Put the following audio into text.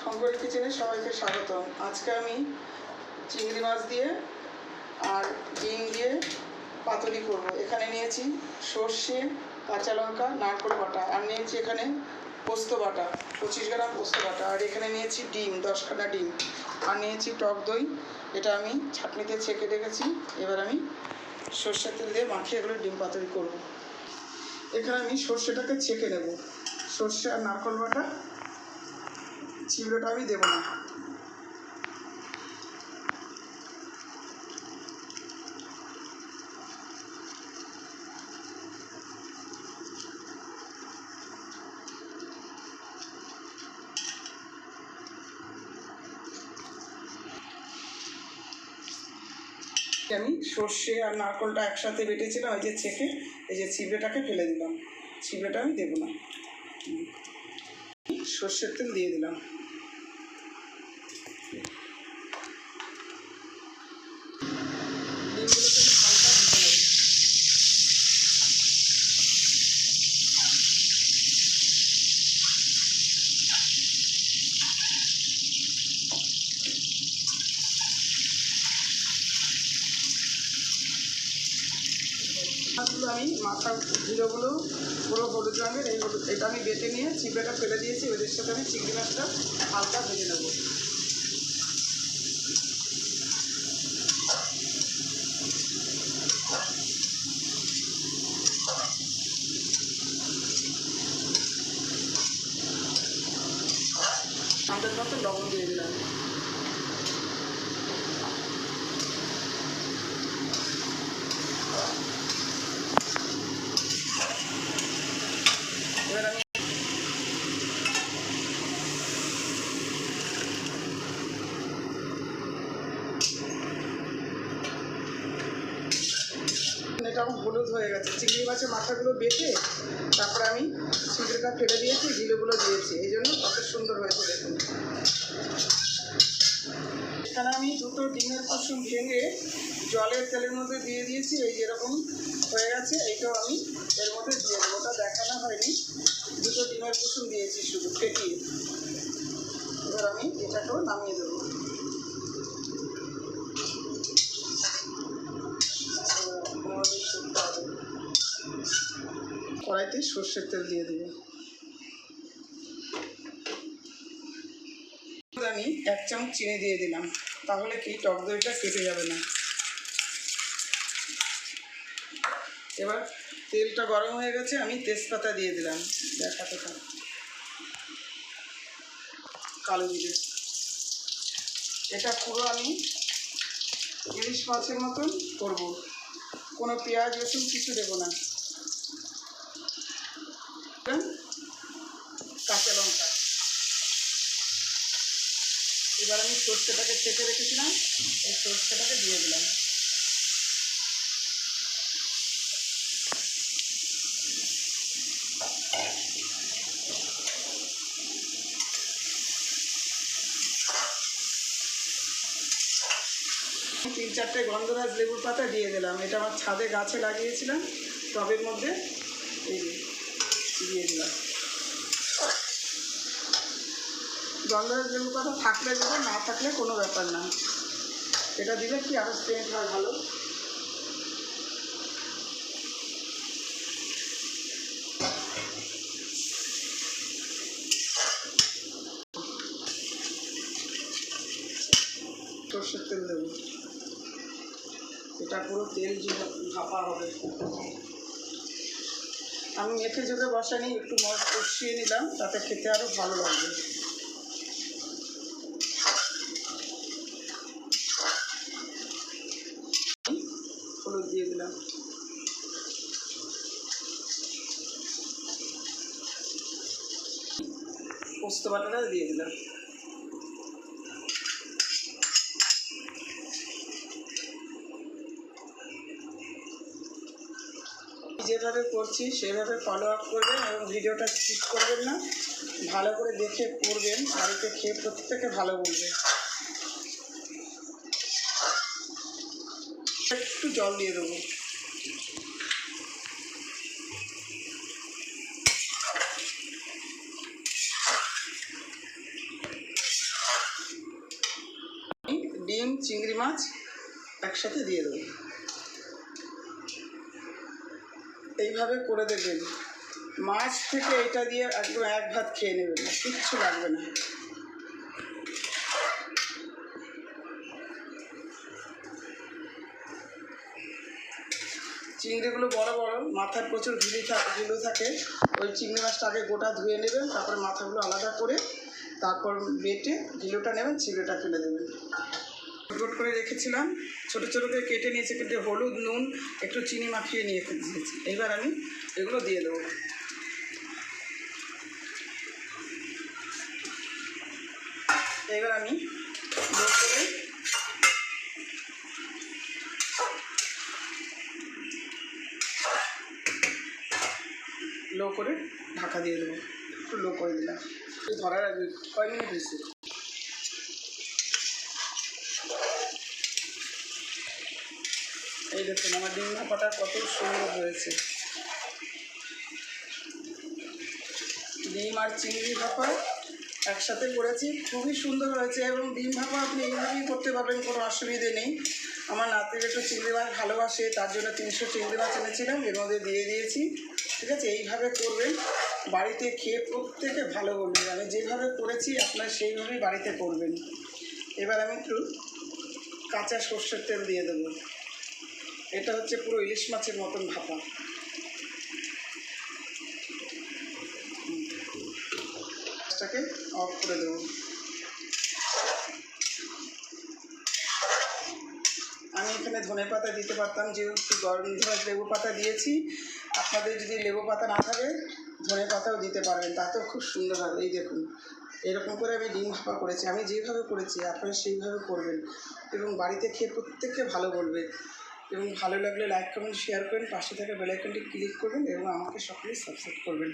শঙ্করের কিচেনে সবাইকে স্বাগতম। আজকে আমি চিংড়ি মাছ দিয়ে আর ডিম দিয়ে পাতুরি করব। এখানে নিয়েছি সর্ষে, কাঁচা লঙ্কা, নারকেল বাটা, আর নিয়েছি এখানে পোস্ত বাটা 25 গ্রাম পোস্ত বাটা, আর এখানে নিয়েছি ডিম 10খানা ডিম, আর নিয়েছি টক দই। এটা আমি ছাঁকনিতে ছেঁকে রেখেছি। এবার আমি সর্ষের তেল দিয়ে মাখিয়ে এগুলো ডিম পাতুরি করব। এখানে আমি সর্ষেটাকে ছেঁকে নেব। সর্ষে আর নারকেল বাটা, চিংড়িটা আমি দেবো না। আমি সর্ষে আর নারকেলটা একসাথে বেটেছিলাম, এই যে ছেঁকে এই যে চিবড়েটাকে ফেলে দিলাম। চিবড়েটা আমি দেবো না। সর্ষের তেল দিয়ে দিলাম। ডিমগুলোকে হালকা ভেজে নেব। মাছগুলো আমি মাথার জিরোগুলো পুরো হলুদ রঙের, এই হলুদ এটা আমি বেটে নিয়ে চিবড়েটা ফেলে দিয়েছি। ওদের সাথে আমি চিংড়ি মাছটা হালকা ভেজে নেবো। আমাদের মতো লবণ দিয়ে দিলাম। এবার আমি এটা আমার হলুদ হয়ে গেছে। চিংড়ি মাছের মাথাগুলো বেটে তারপরে আমি চিংড়িটা ফেলে দিয়েছি, জিলেগুলো দিয়েছি, এই জন্য কত সুন্দর হয়েছে দেখুন। এখানে আমি দুটো ডিমের কুসুম ভেঙে জলের তেলের মধ্যে দিয়ে দিয়েছি। এই যেরকম হয়ে গেছে, এইটাও আমি এর মধ্যে দিয়ে দেবো। ওটা দেখানো হয়নি। দুটো ডিমের কুসুম দিয়েছি শুধু ফেটিয়ে। এবার আমি এটাকেও নামিয়ে দেবো। কড়াইতে সর্ষের তেল দিয়ে দেবো। আমি 1 চামচ চিনি দিয়ে দিলাম, তাহলে কি টক দইটা কেটে যাবে না। এবার তেলটা গরম হয়ে গেছে, আমি তেজপাতা দিয়ে দিলাম। দেখাতে থাক। কালো জিরে। এটা পুরো আমি ইলিশ মাছের মতন করবো, কোনো পেঁয়াজ রসুন কিছু দেবো না। কাঁচা লঙ্কা। এবার আমি সর্ষেটাকে ছেঁকে রেখেছিলাম, এই সর্ষেটাকে দিয়ে দিলাম। তিন চারটে গন্ধরাজ লেবুর পাতা দিয়ে দিলাম। এটা আমার ছাদে গাছে লাগিয়েছিলাম, টবের মধ্যে এই দিয়ে দিলাম। গন্ধরাজ লেবুর পাতা থাকলে দেবো, না থাকলে কোনো ব্যাপার না। এটা দিলে কি আরও সেন্ট হয় ভালো। সর্ষের তেল দেবো। এটা পুরো তেল ভাপা হবে। আমি মেখে জোরে বসানি, একটু কষিয়ে নিলাম, তাতে খেতে আরও ভালো লাগবে। হলুদ দিয়ে দিলাম। পোস্ত বাটাটা দিয়ে দিলাম। যেভাবে করছি সেভাবে ফলো আপ করবেন এবং ভিডিওটা স্কিপ করবেন না। ভালো করে দেখে করবেন, বাড়িতে খেয়ে প্রত্যেকে ভালো বলবে। একটু জল দিয়ে দেবো। ডিম চিংড়ি মাছ একসাথে দিয়ে দেবো। এইভাবে করে দেবেন, মাছ থেকে এটা দিয়ে একদম এক ভাত খেয়ে নেবেন, কিচ্ছু লাগবে না। চিংড়িগুলো বড় বড়, মাথায় প্রচুর ঘিলু থাকে। ওই চিংড়ি মাছটা আগে গোটা ধুয়ে নেবেন, তারপরে মাথাগুলো আলাদা করে তারপর বেটে ঘিলুটা নেবেন, চিংড়িটা ফেলে দেবেন। গোট করে রেখেছিলাম, ছোটো ছোটো করে কেটে নিয়েছি, কেটে হলুদ নুন একটু চিনি মাখিয়ে নিয়ে দিয়েছি। এবার আমি এগুলো দিয়ে দেবো। এবার আমি লো করে ঢাকা দিয়ে দেবো। একটু লো করে দিলাম, একটু ধরার আগে কয় মিনিট হয়েছে। এই দেখুন আমার ডিম ভাপাটা কত সুন্দর হয়েছে। ডিম আর চিংড়ি ভাপা একসাথে করেছি, খুবই সুন্দর হয়েছে। এবং ডিম ভাপা আপনি এইভাবেই করতে পারবেন, কোনো অসুবিধে নেই। আমার নাতির একটু চিংড়ি মাছ ভালোবাসে, তার জন্য 300 চিংড়ি মাছ এনেছিলাম, এর মধ্যে দিয়ে দিয়েছি। ঠিক আছে, এইভাবে করবেন, বাড়িতে খেয়ে প্রত্যেকে ভালো বলবেন। আমি যেভাবে করেছি আপনারা সেইভাবেই বাড়িতে করবেন। এবার আমি একটু কাঁচা সর্ষের তেল দিয়ে দেবো। এটা হচ্ছে পুরো ইলিশ মাছের মতন ভাপা। গ্যাসটাকে অফ করে দেবো। আমি এখানে ধনে পাতা দিতে পারতাম, যেহেতু গন্ধরাজ লেবু পাতা দিয়েছি। আপনাদের যদি লেবু পাতা না থাকে ধনে পাতাও দিতে পারবেন, তাতেও খুব সুন্দর হবে। এই দেখুন এরকম করে আমি ডিম ভাপা করেছি, আমি যেভাবে করেছি আপনারা সেইভাবে করবেন এবং বাড়িতে খেয়ে প্রত্যেককে ভালো বলবেন। এবং ভালো লাগলে লাইক কমেন্ট শেয়ার করবেন, পাশে থাকা বেল আইকনটি ক্লিক করবেন এবং আমাকে সকলেই সাবস্ক্রাইব করবেন।